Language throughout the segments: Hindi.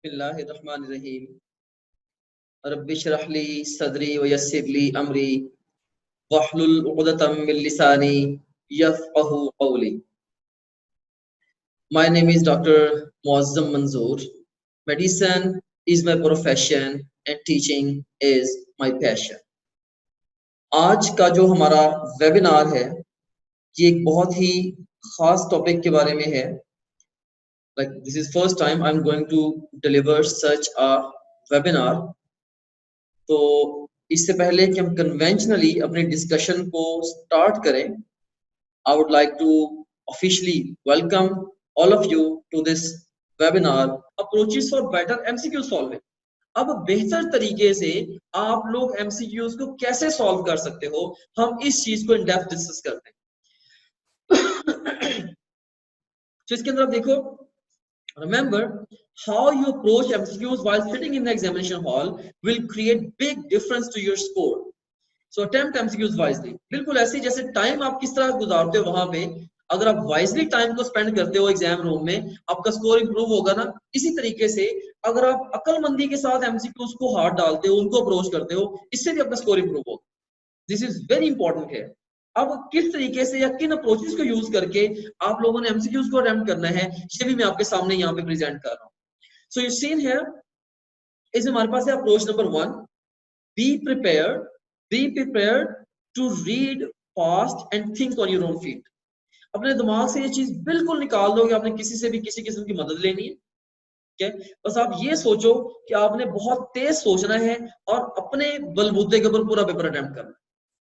बिस्मिल्लाहिर्रहमानिर्रहीम रब्बि इश्रह ली सदरी व यस्सिर ली अमरी वहलुल उक़दतम मिन लिसानी यफ़क़हू क़ौली। My name is Dr. Muazzam Manzoor. Medicine is my profession and teaching is my passion. आज का जो हमारा वेबिनार है ये एक बहुत ही खास टॉपिक के बारे में है. Like this is first time I'm going to deliver such a webinar. तो इससे पहले कि हम कन्वेंशनली अपने डिस्कशन को स्टार्ट करें, I would like to officially welcome all of you to this webinar Approaches for Better MCQ Solving. अब बेहतर तरीके से आप लोग MCQs को कैसे सॉल्व कर सकते हो, हम इस चीज को इन डेप्थ डिस्कस करते हैं. तो इसके अंदर आप देखो, remember how you approach MCQs while sitting in the examination hall will create big difference to your score. So attempt MCQs wisely. बिल्कुल ऐसे जैसे टाइम आप किस तरह गुजारते हो वहां पे, अगर आप वाइजली टाइम को स्पेंड करते हो एग्जाम रूम में, आपका स्कोर इंप्रूव होगा ना. इसी तरीके से अगर आप अक्लमंदी के साथ MCQs को हाथ डालते हो, उनको अप्रोच करते हो, इससे भी आपका स्कोर इंप्रूव होगा. दिस इज वेरी इंपॉर्टेंट है. अब किस तरीके से या किन अप्रोचेस को यूज करके आप लोगों ने MCQs को अटेम्प्ट करना है, ये भी मैं आपके सामने यहाँ पे प्रेजेंट कर रहा हूँ. सो यू सीन हियर, इसमें हमारे पास है approach number 1, be prepared to read fast and think on your own feet. अपने दिमाग से ये चीज बिल्कुल निकाल दो कि आपने किसी से भी किसी किस्म की मदद लेनी है. ठीक, बस आप ये सोचो कि आपने बहुत तेज सोचना है और अपने बलबूते के ऊपर पूरा पेपर अटेम्प्ट करना है.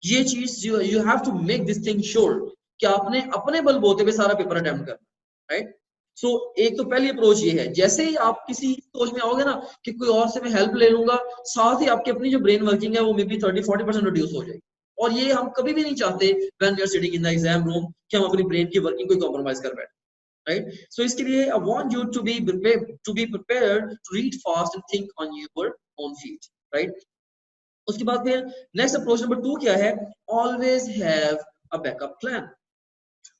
ये चीज you have to make this thing sure कि आपने अपने बलबूते पे सारा पेपर अटेम्प्ट करना है. राइट. सो एक तो पहली अप्रोच ये है, जैसे ही आप किसी सोच में आओगे ना कि कोई और से मैं हेल्प ले लूंगा, साथ ही आपकी अपनी जो ब्रेन वर्किंग है वो मे बी 30-40% रिड्यूस हो जाएगी. और ये हम कभी भी नहीं चाहते when we are sitting in the exam room कि हम अपनी ब्रेन की वर्किंग को कॉम्प्रोमाइज कर बैठे. राइट. सो इसके लिए I want you to be prepared to read fast and think on your own feet. Right. उसके बाद फिर नेक्स्ट अप्रोच नंबर 2 क्या है, always have a backup plan.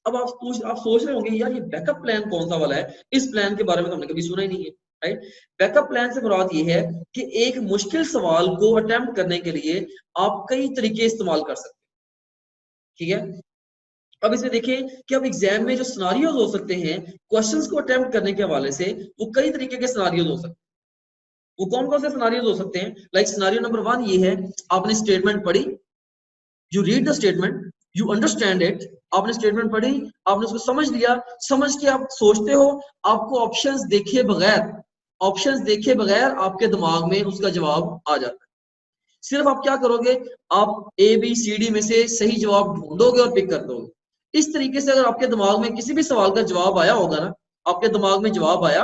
अब आप सोच रहे होंगे यार ये बैकअप प्लान कौन सा वाला है, इस प्लान के बारे में तो हमने कभी सुना ही नहीं है. राइट. बैकअप प्लान से मुराद ये है कि एक मुश्किल सवाल को अटेम्प्ट करने के लिए आप कई तरीके इस्तेमाल कर सकते हैं. ठीक है. अब इसमें देखिए कि अब एग्जाम में जो सिनारियोज हो सकते हैं क्वेश्चंस को अटेम्प्ट करने के हवाले से, वो कई तरीके के सिनारियोज हो सकते हैं. वो कौन कौन से सिनारियोज हो सकते हैं? लाइक सिनारियो नंबर 1 ये है, आपने स्टेटमेंट पढ़ी, you read the statement, you understand it. आपने स्टेटमेंट पढ़ी, आपने उसको समझ लिया, समझ के आप सोचते हो, आपको ऑप्शंस देखे बगैर आपके दिमाग में उसका जवाब आ जाता है. सिर्फ आप क्या करोगे, आप ABCD में से सही जवाब ढूंढोगे और पिक कर दोगे. इस तरीके से अगर आपके दिमाग में किसी भी सवाल का जवाब आया होगा ना, आपके दिमाग में जवाब आया,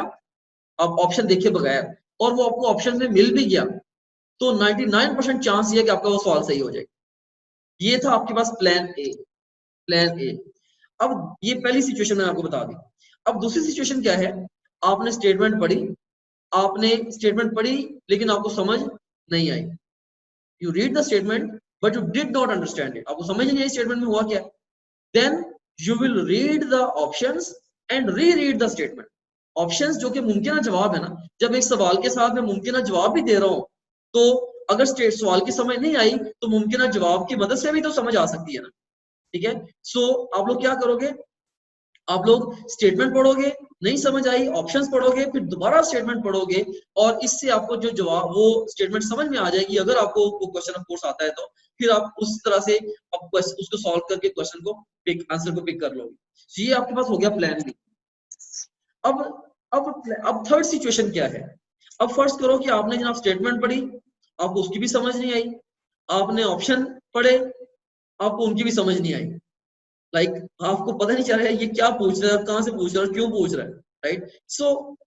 आप ऑप्शन देखे बगैर, और वो आपको ऑप्शन में मिल भी गया, तो 99% चांस ये है कि आपका वो सवाल सही हो जाएगा. ये था आपके पास प्लान ए. अब ये पहली सिचुएशन मैंने आपको बता दी. अब दूसरी सिचुएशन क्या है, आपने स्टेटमेंट पढ़ी लेकिन आपको समझ नहीं आई. You read the statement but you did not understand it. आपको समझ नहीं आई स्टेटमेंट में हुआ क्या. Then you will read the options and read the statement. Options जो कि मुमकिन जवाब है ना, जब एक सवाल के साथ मैं मुमकिन जवाब भी दे रहा हूं, तो अगर सवाल की समझ नहीं आई तो मुमकिन जवाब की मदद से भी तो समझ आ सकती है ना. ठीक है. सो आप लोग क्या करोगे, आप लोग स्टेटमेंट पढ़ोगे, नहीं समझ आई, ऑप्शंस पढ़ोगे, फिर दोबारा स्टेटमेंट पढ़ोगे, और इससे आपको जो जवाब वो स्टेटमेंट समझ में आ जाएगी. अगर आपको वो क्वेश्चन ऑफ कोर्स आता है तो फिर आप उस तरह से उसको सॉल्व करके क्वेश्चन को आंसर को पिक कर लोगे. ये आपके पास हो गया प्लान बी. अब थर्ड सिचुएशन क्या है. अब फर्स्ट करो कि आपने जनाब स्टेटमेंट पढ़ी, आपको उसकी भी समझ नहीं आई, आपने ऑप्शन पढ़े, आपको उनकी भी समझ नहीं आई. लाइक आपको पता नहीं चल रहा है ये क्या पूछ रहा है, कहां से पूछ रहा है, क्यों पूछ रहा है. Right. So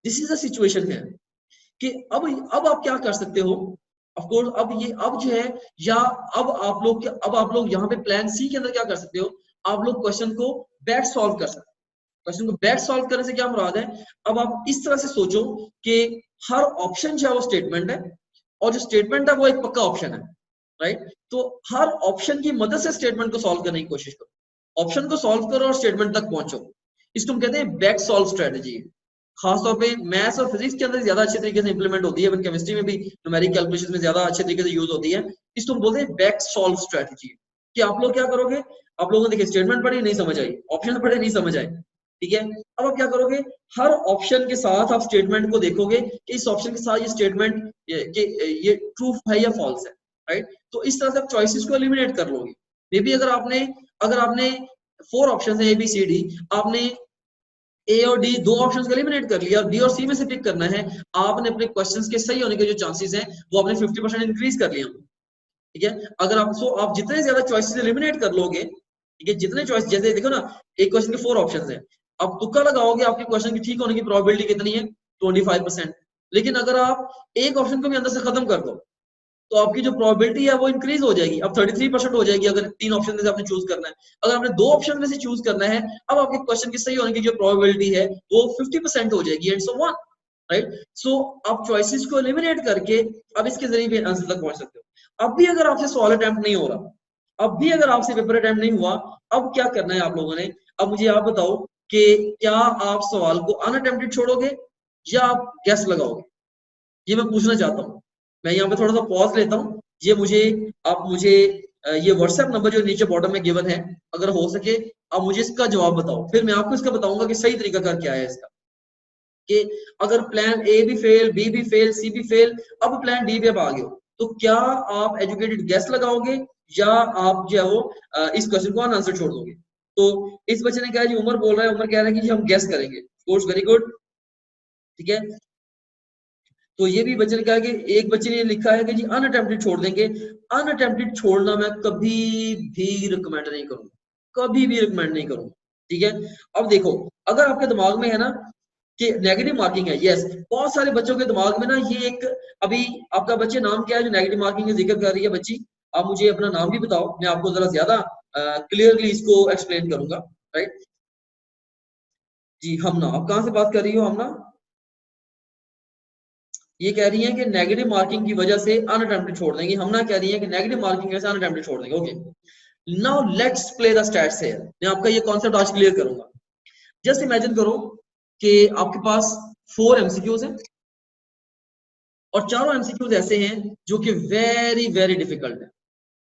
this is a situation है कि अब आप क्या कर सकते हो. ऑफ कोर्स अब जो है, या अब आप लोग यहाँ पे प्लान सी के अंदर क्या कर सकते हो, आप लोग क्वेश्चन को बैक सॉल्व कर सकते हो. क्वेश्चन को बैक सॉल्व करने से क्या मुराद है, अब आप इस तरह से सोचो कि हर ऑप्शन जो है वो स्टेटमेंट है, और जो स्टेटमेंट है वो एक पक्का ऑप्शन है. राइट. तो हर ऑप्शन की मदद से स्टेटमेंट को सॉल्व करने की कोशिश करो. ऑप्शन को सॉल्व करो और स्टेटमेंट तक पहुंचो. इसको हम कहते हैं बैक सॉल्व स्ट्रेटजी. खासतौर पे मैथ्स और फिजिक्स के अंदर ज्यादा अच्छे तरीके से इंप्लीमेंट होती है, इवन केमिस्ट्री में भी न्यूमेरिक कैलकुलेशन में ज्यादा अच्छे तरीके से यूज होती है। इसको हम बोलते हैं बैक सॉल्व स्ट्रेटजी। कि आप लोग क्या करोगे, आप लोगों ने देखिए स्टेटमेंट पढ़ी नहीं समझ आई, ऑप्शन पढ़े नहीं समझ आए, ठीक है, अब आप क्या करोगे, हर ऑप्शन के साथ आप स्टेटमेंट को देखोगे कि इस ऑप्शन के साथ ये स्टेटमेंट ये ट्रू है या फॉल्स है, राइट। तो इस तरह से आप चॉइसेस को एलिमिनेट कर लोगे। मे बी अगर आपने 4 ऑप्शन है ए बी सी डी, आपने ए और डी 2 ऑप्शंस को एलिमिनेट कर लिया और बी और सी में से पिक करना है, आपने अपने क्वेश्चंस के सही होने के जो चांसेस हैं वो आपने 50% इंक्रीज कर लिया, ठीक है। अगर आप जितने ज्यादा चॉइसेस एलिमिनेट कर लोगे, ठीक है, जितने चॉइस, जैसे देखो ना एक क्वेश्चन के 4 ऑप्शंस हैं, आप तुक्का लगाओगे आपके क्वेश्चन की ठीक होने की प्रोबेबिलिटी कितनी है, 25%। लेकिन अगर आप एक ऑप्शन को भी अंदर से खत्म कर दो तो आपकी जो प्रोबेबिलिटी है वो इंक्रीज हो जाएगी, अब 33% हो जाएगी अगर 3 ऑप्शन में से आपने चूज करना है। अगर आपने 2 ऑप्शन में से चूज करना है, अब आपके क्वेश्चन की सही होने की जो प्रोबेबिलिटी है वो 50% हो जाएगी, एंड सो ऑन, राइट। सो आप चॉइसेस को एलिमिनेट करके अब इसके जरिए भी आंसर तक पहुंच सकते हो। अब भी अगर आपसे सवाल अटेम्प्ट नहीं हो रहा, अब भी अगर आपसे पेपर अटेम्प्ट नहीं हुआ, अब क्या करना है आप लोगों ने, अब मुझे आप बताओ कि क्या आप सवाल को अनअटेम्प्टेड छोड़ोगे या आप गैस लगाओगे, ये मैं पूछना चाहता हूँ। मैं यहाँ पे थोड़ा सा पॉज लेता हूँ, आप मुझे ये व्हाट्सएप नंबर जो नीचे बॉटम में गिवन है, अगर हो सके आप मुझे इसका जवाब बताओ, फिर मैं आपको इसका बताऊंगा कि सही तरीका कर क्या है इसका। कि अगर प्लान ए भी फेल, बी भी फेल, सी भी फेल, अब प्लान डी पे आ गए हो, तो क्या आप एजुकेटेड गैस लगाओगे या आप जो है वो इस क्वेश्चन को आंसर छोड़ दोगे। तो इस बच्चे ने कहा जी, उमर बोल रहा है, उमर कह रहा है कि जी हम गैस करेंगे, कोर्स वेरी गुड, ठीक है। तो ये भी बच्चे ने कहा कि एक बच्चे ने लिखा है कि जी अनअटेम्प्टेड छोड़ देंगे। अनअटेम्प्टेड छोड़ना मैं कभी भी रिकमेंड नहीं करूंगा, कभी भी रिकमेंड नहीं करूंगा, ठीक है। अब देखो, अगर आपके दिमाग में है ना कि नेगेटिव मार्किंग है, यस, बहुत सारे बच्चों के दिमाग में ना ये एक, अभी आपका बच्चे नाम क्या है जो नेगेटिव मार्किंग का जिक्र कर रही है बच्ची, आप मुझे अपना नाम भी बताओ, मैं आपको जरा ज्यादा क्लियरली इसको एक्सप्लेन करूंगा, राइट। जी हमना, आप कहाँ से बात कर रही हो हमना? ये कह रही है कि नेगेटिव मार्किंग की वजह से अनअटेम्प्टेड छोड़ देंगे, हम ना कह रही है कि नेगेटिव मार्किंग वजह से अनअटेम्प्टेड छोड़ देंगे। Okay, now let's play the stats here. मैं आपका ये कॉन्सेप्ट आज क्लियर करूंगा। जस्ट इमेजिन करो कि आपके पास 4 एमसीक्यूज हैं और चारों एमसीक्यूज ऐसे हैं जो कि वेरी वेरी डिफिकल्ट है,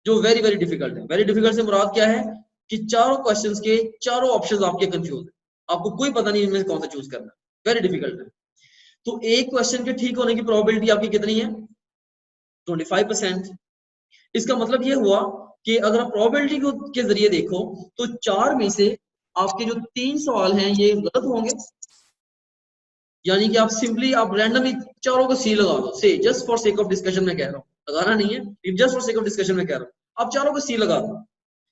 जो वेरी वेरी डिफिकल्ट है। वेरी डिफिकल्ट से मुराद क्या है कि चारों क्वेश्चंस के चारों ऑप्शंस आपके कंफ्यूज है, आपको कोई पता नहीं इनमें से कौन सा चूज करना है, वेरी डिफिकल्ट है। तो एक क्वेश्चन के ठीक होने की प्रोबेबिलिटी आपकी कितनी है? 25%। इसका मतलब ये हुआ कि अगर आप प्रोबेबिलिटी के जरिए देखो तो 4 में से आपके जो 3 सवाल हैं ये गलत होंगे, यानी कि आप सिंपली आप रैंडमली चारों को सी लगा दो, से just for sake of discussion में कह रहा हूँ, लगाना नहीं है, just for sake of discussion में कह रहा हूँ, आप चारों को सी लगा दो।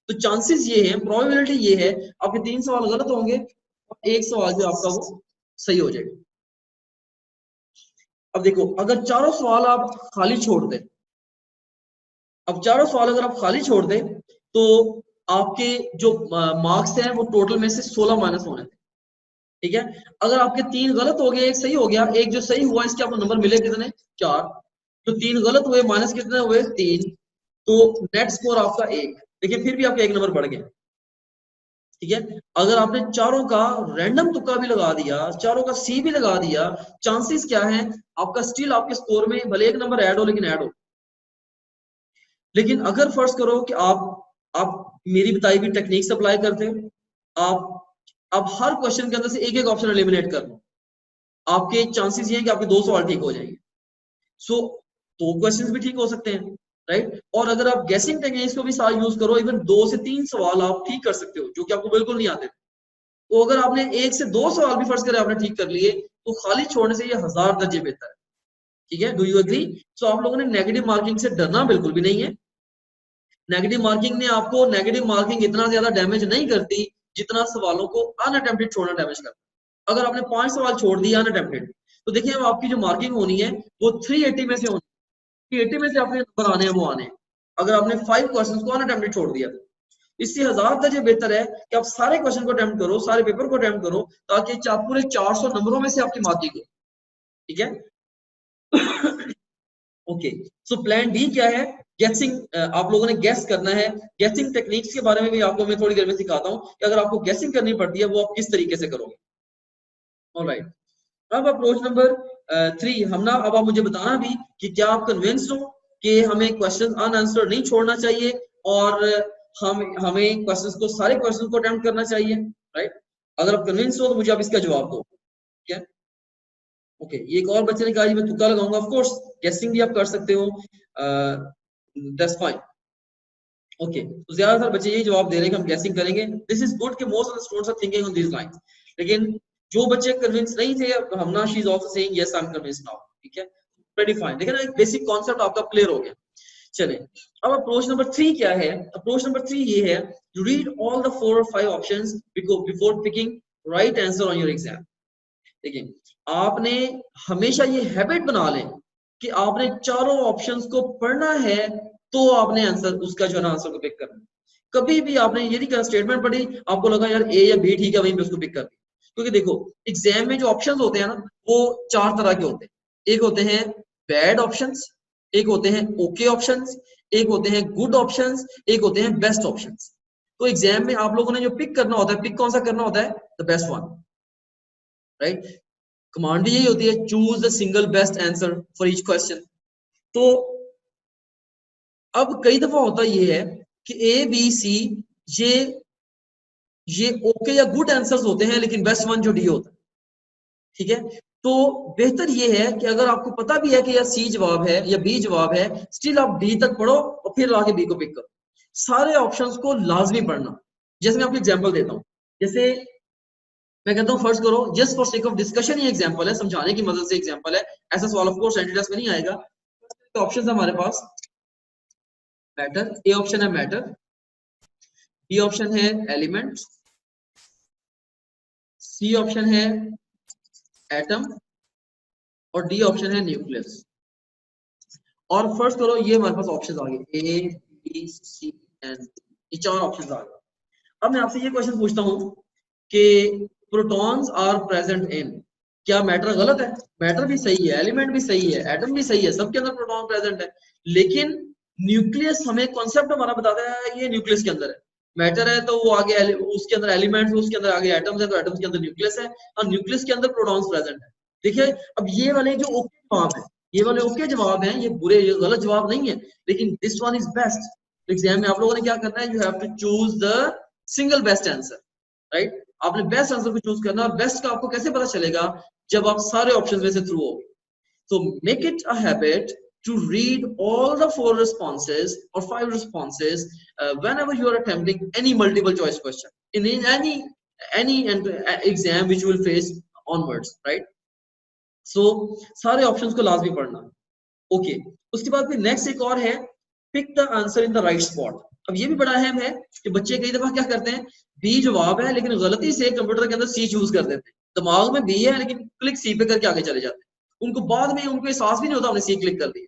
तो चांसेस ये है, प्रोबेबिलिटी ये है, आपके 3 सवाल गलत होंगे और एक सवाल जो आपका वो सही हो जाएगा। अब देखो, अगर चारों सवाल आप खाली छोड़ दें, अब चारों सवाल अगर आप खाली छोड़ दें तो आपके जो मार्क्स हैं वो टोटल में से 16 माइनस होने थे, ठीक है। अगर आपके 3 गलत हो गए, एक सही हो गया, एक जो सही हुआ इसके आपको नंबर मिले कितने? 4। तो 3 गलत हुए, माइनस कितने हुए? 3। तो नेट स्कोर आपका 1। देखिए फिर भी आपका 1 नंबर बढ़ गया, ठीक है। अगर आपने चारों का रैंडम तुक्का भी लगा दिया, चारों का सी भी लगा दिया, चांसेस क्या है आपका स्टिल आपके स्कोर में भले 1 नंबर ऐड हो, लेकिन ऐड हो। लेकिन अगर फर्ज करो कि आप मेरी बताई हुई टेक्निक्स अप्लाई करते हो, आप हर क्वेश्चन के अंदर से एक एक ऑप्शन एलिमिनेट कर लो, आपके चांसेस ये हैं कि आपके 2 सवाल ठीक हो जाएंगे। सो 2 क्वेश्चंस भी ठीक हो सकते हैं, राइट। और अगर आप गेसिंग टेक्निक्स को भी साथ यूज करो, इवन 2 से 3 सवाल आप ठीक कर सकते हो जो कि आपको बिल्कुल नहीं आते। तो अगर आपने 1 से 2 सवाल भी फर्ज करें आपने ठीक कर लिए, तो खाली छोड़ने से ये 1000 दर्जे बेहतर है, ठीक है। Do you agree? सो आप लोगों ने नेगेटिव मार्किंग से डरना बिल्कुल भी नहीं है। नेगेटिव मार्किंग इतना ज्यादा डैमेज नहीं करती जितना सवालों को अनअटेम्प्टेड छोड़ना डैमेज करता। अगर आपने 5 सवाल छोड़ दिया अनअटेम्प्टेड, तो देखिए अब आपकी जो मार्किंग होनी है वो 380 में से होनी, 380 में से आपके नंबर आने हैं वो आने हैं। अगर आपने 5 क्वेश्चन को अनअटेम्प्टेड छोड़ दिया, इससे 1000 दर्जे बेहतर है कि आप सारे क्वेश्चन को अटेम्प्ट करो, सारे पेपर को अटेम्प्ट करो, ताकि पूरे 400 नंबरों में से आपकी मार्किंग हो, ठीक है। ओके, सो प्लान डी क्या है? गेसिंग, आप लोगों ने गेस करना है। गेसिंग टेक्निक्स के बारे में भी आपको मैं थोड़ी देर में सिखाता हूँ कि अगर आपको गेसिंग करनी पड़ती है वो आप किस तरीके से करोगे। ऑलराइट, अब अप्रोच नंबर 3 हम ना, अब आप मुझे बताना भी कि क्या आप कन्विंस हो कि हमें क्वेश्चन अनआंसर्ड नहीं छोड़ना चाहिए और हमें क्वेश्चंस को, सारे क्वेश्चंस को अटेम्प्ट करना चाहिए, राइट? अगर आप कन्विंस हो तो मुझे आप इसका जवाब दो। क्या? ओके, ये एक और बच्चे ने कहा जी मैं तुक्का लगाऊंगा। ऑफ कोर्स गेसिंग भी आप कर सकते हो, दैट्स फाइन। ओके, तो ज्यादातर बच्चे यही जवाब दे रहे हैं कि हम गेसिंग करेंगे। दिस इज गुड कि most of the students are thinking on this lines. लेकिन जो बच्चे कन्विंस नहीं थे, Hamna she is also saying yes I am convinced now, ठीक है, प्रीटी फाइन। लेकिन एक बेसिक कॉन्सेप्ट आपका क्लियर हो गया। चले, अब अप्रोच नंबर 3 क्या है? अप्रोच नंबर 3 ये है, you read all the 4 or 5 options before picking right answer on your exam. देखिए, आपने हमेशा ये हैबिट बना लें कि आपने चारों ऑप्शंस को पढ़ना है, तो आपने आंसर, उसका जो है ना आंसर को पिक करना। कभी भी आपने ये नहीं कहा स्टेटमेंट पढ़ी, आपको लगा यार ए या बी ठीक है, वहीं पे उसको पिक कर दिया। क्योंकि देखो, एग्जाम में जो ऑप्शंस होते हैं ना, वो 4 तरह के होते हैं। एक होते हैं बैड ऑप्शंस, एक होते हैं ओके ऑप्शंस, एक होते हैं गुड ऑप्शंस, एक होते हैं बेस्ट ऑप्शंस। तो एग्जाम में आप लोगों ने जो पिक करना होता है, पिक कौन सा करना होता है? The best one, right? Command भी यही होती है, choose the single best answer for each question. तो अब कई दफा होता ये है कि ए बी सी ये ये ओके या गुड आंसर्स होते हैं, लेकिन बेस्ट वन जो डी होता है, ठीक है। तो बेहतर ये है कि अगर आपको पता भी है कि या सी जवाब है या बी जवाब है, स्टिल आप डी तक पढ़ो और फिर आगे बी को पिक करो। सारे ऑप्शंस को लाजमी पढ़ना। जैसे मैं आपको एग्जांपल देता हूँ, जैसे मैं कहता हूँ, फर्ज करो, just for sake of discussion ये एग्जांपल है, समझाने की मदद से एग्जांपल है, ऐसा सवाल ऑफ कोर्स एंट्री टेस्ट में नहीं आएगा। ऑप्शंस है हमारे पास, मैटर, ए ऑप्शन है मैटर, बी ऑप्शन है एलिमेंट, सी ऑप्शन है एटम और डी ऑप्शन है न्यूक्लियस। और फर्स्ट करो, ये हमारे पास ऑप्शंस आ गए, ए बी सी एंड, ये 4 ऑप्शंस आ गए। अब मैं आपसे ये क्वेश्चन पूछता हूँ कि प्रोटॉन्स आर प्रेजेंट इन, क्या मैटर गलत है? मैटर भी सही है, एलिमेंट भी सही है, एटम भी सही है, सबके अंदर प्रोटॉन प्रेजेंट है। लेकिन न्यूक्लियस हमें कॉन्सेप्ट हमारा बताता है ये न्यूक्लियस के अंदर है। मैटर है तो वो आगे उसके अंदर एलिमेंट्स, उसके अंदर आगे एटम्स है तो एटम्स के अंदर न्यूक्लियस है, और न्यूक्लियस के अंदर प्रोटॉन्स प्रेजेंट है। देखिए, अब ये वाले जो ओके जवाब है, ये वाले ओके जवाब हैं, ये बुरे, ये गलत जवाब नहीं है, लेकिन this one is best. Exam में आप लोगों ने क्या करना है, you have to choose the single best answer, right? आपने बेस्ट आंसर को चूज करना, और बेस्ट का आपको कैसे पता चलेगा? जब आप सारे ऑप्शंस में से थ्रू हो। So make it a habit to read all the 4 responses or 5 responses whenever you are attempting any multiple choice question in any exam which you will face onwards, right? So सारे ऑप्शंस को लाजमी पढ़ना। ओके, उसके बाद फिर नेक्स्ट एक और है, pick the answer in the right spot. अब ये भी बड़ा अहम है कि बच्चे कई दफा क्या करते हैं, बी जवाब है लेकिन गलती से कंप्यूटर के अंदर सी चूज कर देते हैं। दिमाग में बी है लेकिन क्लिक सी पे करके आगे चले जाते हैं। उनको बाद में उनको एहसास भी नहीं होता हमने सी क्लिक कर दी।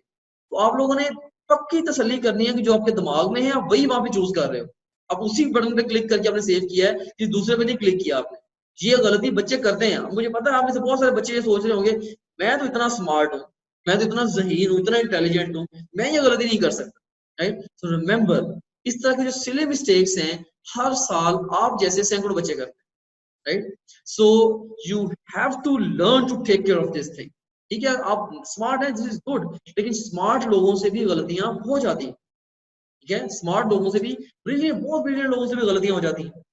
तो आप लोगों ने पक्की तसल्ली करनी है कि जो आपके दिमाग में है आप वही वहां पे चूज कर रहे हो। आप उसी बटन पे क्लिक करके आपने सेव किया है, कि दूसरे पे नहीं क्लिक किया आपने। ये गलती बच्चे करते हैं। मुझे पता है आप में से बहुत सारे बच्चे ये सोच रहे होंगे, मैं तो इतना स्मार्ट हूँ, मैं तो इतना ज़हीन हूँ, इतना इंटेलिजेंट हूँ, मैं ये गलती नहीं कर सकता, राइट? सो रिमेंबर, इस तरह के जो सिली मिस्टेक्स हैं, हर साल आप जैसे सैकड़ों बच्चे करते हैं, right? So you have to learn to take care of this thing. ठीक है, आप स्मार्ट हैं, दिस इज गुड, लेकिन स्मार्ट लोगों से भी गलतियां हो जाती हैं। ठीक है, स्मार्ट लोगों से भी, ब्रिलियंट, बहुत ब्रिलियंट लोगों से भी गलतियां हो जाती हैं।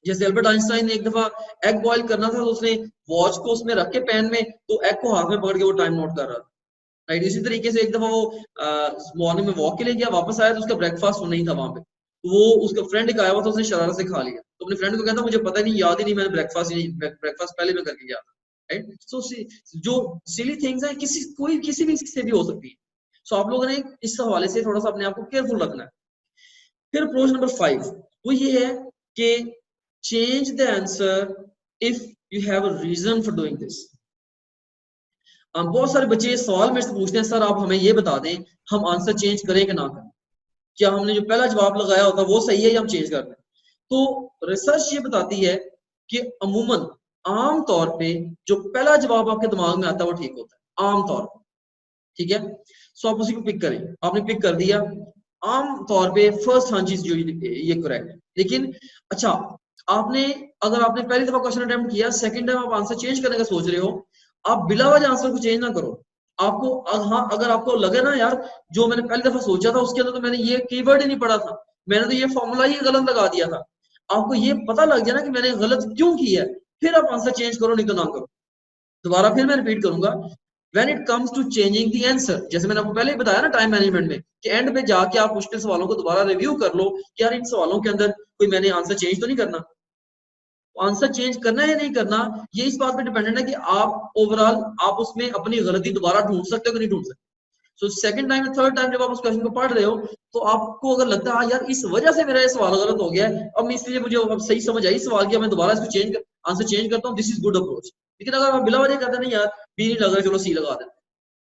जैसे अल्बर्ट आइंस्टाइन ने एक दफा एग बॉईल करना था, तो उसने वॉच को उसमें रख के पैन में, तो एग को हाथ में पकड़ के वो टाइम नोट कर रहा था, राइट? इसी तरीके से एक दफा वो मॉर्निंग में वॉक के लिए गया, वापस आया तो उसका ब्रेकफास्ट नहीं था वहां पे। तो वो उसका फ्रेंड एक आया हुआ था, उसने शरारत से खा लिया। तो अपने फ्रेंड को कहता मुझे पता नहीं, याद ही नहीं, मैंने ब्रेकफास्ट पहले में करके गया था, राइट? सो जो सिली थिंग्स है, किसी भी से भी हो सकती है। सो आप लोगों ने इस हवाले से थोड़ा सा अपने आप को केयरफुल रखना है। फिर अप्रोच नंबर 5 वो ये है कि change the answer if you have a reason for doing this. बहुत सारे बच्चे सवाल मेरे से पूछते हैं, सर आप हमें ये बता दें हम आंसर चेंज करें कि ना करें, क्या हमने जो पहला जवाब लगाया होता वो सही है या हम चेंज कर दें? तो रिसर्च ये बताती है कि अमूमन आम तौर पे जो पहला जवाब आपके दिमाग में आता है वो ठीक होता है, आम तौर पर। ठीक है, सो आप उसी को पिक करें। आपने पिक कर दिया, आम तौर पे फर्स्ट हाँ चीज जो ये करेक्ट है। लेकिन अच्छा, आपने अगर आपने पहली दफा क्वेश्चन अटेम्प्ट किया, सेकंड टाइम आप आंसर चेंज करने का सोच रहे हो, आप बिला वजह आंसर को चेंज ना करो। आपको हाँ, अगर आपको लगे ना यार जो मैंने पहली दफा सोचा था उसके अंदर तो मैंने ये कीवर्ड ही नहीं पढ़ा था, मैंने तो ये फॉर्मूला ही गलत लगा दिया था, आपको ये पता लग गया ना कि मैंने गलत क्यों किया है, फिर आप आंसर चेंज करो, नहीं तो ना करो। दोबारा फिर मैं रिपीट करूंगा, when it comes to changing the answer, जैसे मैंने आपको पहले ही बताया ना टाइम मैनेजमेंट में कि एंड पे जाके आप मुश्किल सवालों को दोबारा रिव्यू कर लो कि यार इन सवालों के अंदर कोई मैंने आंसर चेंज तो नहीं करना। आंसर चेंज करना है या नहीं करना ये इस बात पे डिपेंडेंट है कि आप ओवरऑल आप उसमें अपनी गलती दोबारा ढूंढ सकते हो कि नहीं ढूंढ सकते। So second time third time जब आप उस क्वेश्चन को पढ़ रहे हो तो आपको अगर लगता है हाँ यार इस वजह से मेरा ये सवाल गलत हो गया है, अब मैं इसलिए मुझे अब सही समझ आई सवाल की, मैं दोबारा इसको चेंज आंसर चेंज करता हूँ, दिस इज गुड अप्रोच। लेकिन अगर आप बिला वजह करते नहीं यार बी नहीं लग रहा चलो सी लगा देते,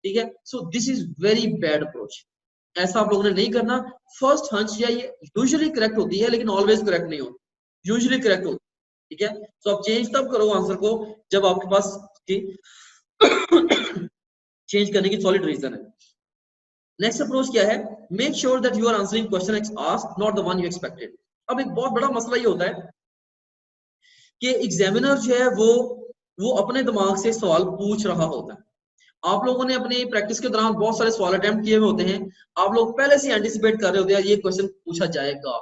ठीक है, सो this is very bad approach. ऐसा आप लोगों ने नहीं करना। फर्स्ट हंच या ये यूजुअली करेक्ट होती है लेकिन ऑलवेज करेक्ट नहीं होती, यूजुअली करेक्ट होती है, ठीक है। सो आप चेंज तब करो आंसर को जब आपके पास चेंज करने की सॉलिड रीजन है। नेक्स्ट अप्रोच क्या है, make sure that you are answering question asked not the one you expected. अब एक बहुत बड़ा मसला ये होता है कि एग्जामिनर जो है वो अपने दिमाग से सवाल पूछ रहा होता है। आप लोगों ने अपनी प्रैक्टिस के दौरान बहुत सारे सवाल अटेम्प्ट किए हुए होते हैं, आप लोग पहले से एंटिसिपेट कर रहे होते हैं ये क्वेश्चन पूछा जाएगा।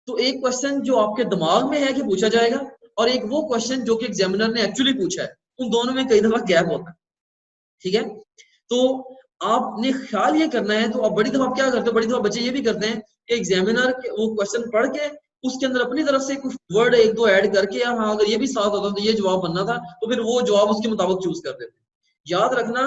तो एक क्वेश्चन जो आपके दिमाग में है कि पूछा जाएगा और एक वो क्वेश्चन जो कि एग्जामिनर ने एक्चुअली पूछा है, उन दोनों में कई दफा गैप होता है, ठीक है। तो आपने ख्याल ये करना है, तो अब बड़ी दफा आप क्या करते हो, बड़ी दफा बच्चे ये भी करते हैं कि एग्जामिनर वो क्वेश्चन पढ़ के उसके अंदर अपनी तरफ से कुछ वर्ड एक दो ऐड करके यार हाँ अगर ये भी साथ होता तो ये जवाब बनना था, तो फिर वो जवाब उसके मुताबिक चूज कर देते हैं। याद रखना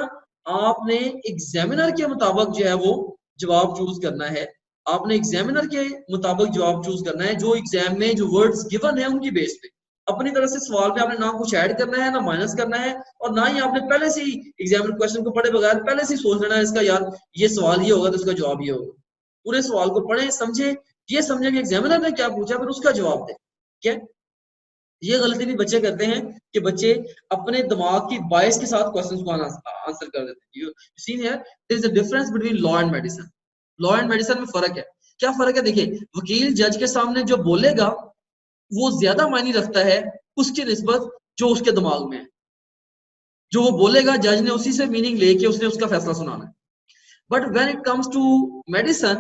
आपने एग्जामिनर के मुताबिक जो है वो जवाब चूज करना है, आपने एग्जामिनर के मुताबिक जवाब चूज करना है, जो एग्जाम में जो वर्ड्स गिवन है उनकी बेस पे। अपनी तरफ से सवाल पे आपने ना कुछ ऐड करना है ना माइनस करना है, और ना ही आपने पहले से ही एग्जामिनर क्वेश्चन को पढ़े बगैर पहले से ही सोच लेना है इसका यार ये सवाल ये होगा तो इसका जवाब ये होगा। पूरे सवाल को पढ़े समझे, ये समझे कि एग्जामिनर ने क्या पूछा फिर उसका जवाब दे। क्या ये गलती भी बच्चे करते हैं कि बच्चे अपने दिमाग की बायस के साथ क्वेश्चंस को आंसर कर देते हैं। You seen here there is a difference between law and medicine. Law and medicine में फर्क है। क्या फर्क है, देखिए वकील जज के सामने जो बोलेगा वो ज्यादा मायने रखता है उसकी निस्बत जो उसके दिमाग में है। जो वो बोलेगा जज ने उसी से मीनिंग लेके उसने उसका फैसला सुनाना है। But when it comes to medicine,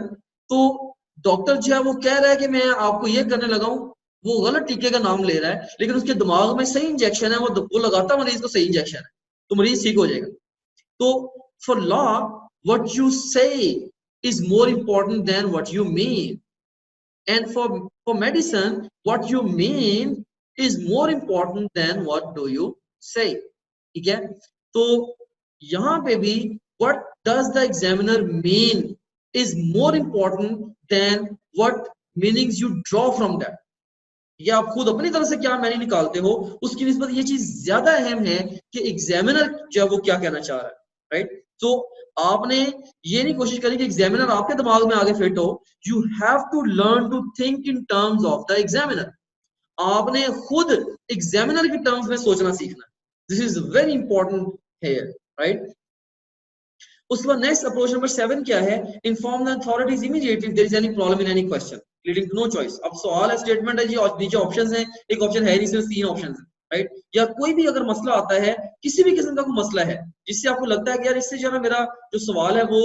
तो डॉक्टर जो है वो कह रहा है कि मैं आपको ये करने लगा हूं, वो गलत टीके का नाम ले रहा है लेकिन उसके दिमाग में सही इंजेक्शन है, वो लगाता मरीज को सही इंजेक्शन है तो मरीज ठीक हो जाएगा। तो for law what you say is more important than what you mean, and for medicine what you mean is more important than what do you say, ठीक है। तो यहां पे भी what does the examiner mean is more important than what meanings you draw from that। या आप खुद अपनी तरफ से क्या मैंने निकालते हो उसकी निस्बत ये चीज ज्यादा अहम है कि एग्जामिनर जो है वो क्या कहना चाह रहा है, राइट। तो आपने ये नहीं कोशिश करी कि एग्जामिनर आपके दिमाग में आगे फिट हो, you have to learn to think in terms of the examiner. आपने खुद एग्जामिनर के टर्म्स में सोचना सीखना, this is very important here, right. उसके बाद नेक्स्ट अप्रोच नंबर 7 क्या है, inform the authorities immediately if there is any problem in any question leading to no choice. अब सवाल है, स्टेटमेंट है जी और नीचे ऑप्शंस हैं, एक ऑप्शन है नहीं, इसमें 3 ऑप्शंस हैं, राइट। या कोई भी अगर मसला आता है, किसी भी किस्म का कोई मसला है जिससे आपको लगता है कि यार इससे जो है मेरा जो सवाल है वो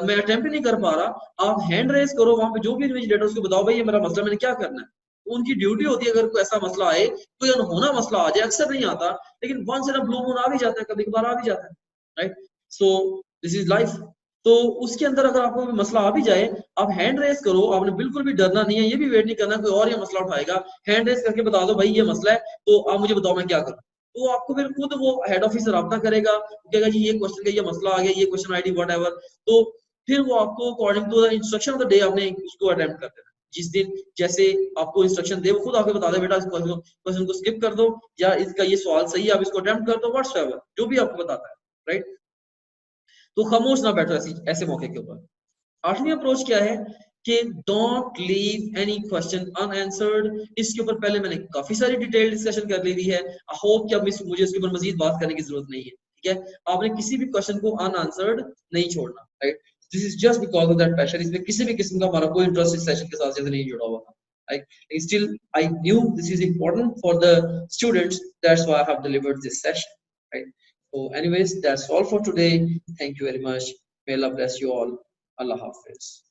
मैं अटेम्प्ट नहीं कर पा रहा, आप हैंड रेज करो वहां पे, जो भी इन्विजिलेटर उसको बताओ भाई ये मेरा मसला, मैंने क्या करना है। उनकी ड्यूटी होती है अगर कोई ऐसा मसला आए, कोई अनहोना मसला आ जाए, अक्सर नहीं आता लेकिन once in a blue moon आ भी जाता है, कभी कभार आ भी जाता है, right. So this is life. तो उसके अंदर अगर आपको मसला आ भी जाए, आप हैंड रेस करो, आपने बिल्कुल भी डरना नहीं है, ये भी वेट नहीं करना कोई और ये मसला उठाएगा, हैंड रेस करके बता दो भाई ये मसला है तो आप मुझे बताओ मैं क्या करूं। तो आपको फिर खुद वो हेड ऑफिस से रब्ता करेगा, कहेगा जी ये क्वेश्चन का ये मसला आ गया, ये क्वेश्चन आईडी व्हाटएवर, तो फिर वो आपको according to the instruction of the day आपने उसको अटेम्प्ट कर देना। जिस दिन जैसे आपको इंस्ट्रक्शन दे वो खुद आपको बता दे बेटा इस क्वेश्चन को स्किप कर दो, या इसका ये सवाल सही है आप इसको अटेम्प्ट कर दो, व्हाटसएवर जो भी आपको बताता है, राइट। तो खामोश ना बैठो ऐसे मौके के ऊपर। आठवीं अप्रोच क्या है कि don't leave any question unanswered. इसके ऊपर पहले मैंने काफी सारी डिटेल डिस्कशन कर ली हुई है, आई होप कि अब मुझे इसके ऊपर मजीद बात करने की जरूरत नहीं है, ठीक है। आपने किसी भी क्वेश्चन को अनआंसर्ड नहीं छोड़ना, right. This is just because of that pressure, इसमें किसी भी किस्म का हमारा कोई इंटरेस्ट इस सेशन के साथ नहीं जुड़ा हुआ था, right? Still, I knew this is important for the students. That's why I have delivered this session, right? So anyways, that's all for today. Thank you very much. May Allah bless you all. Allah Hafiz.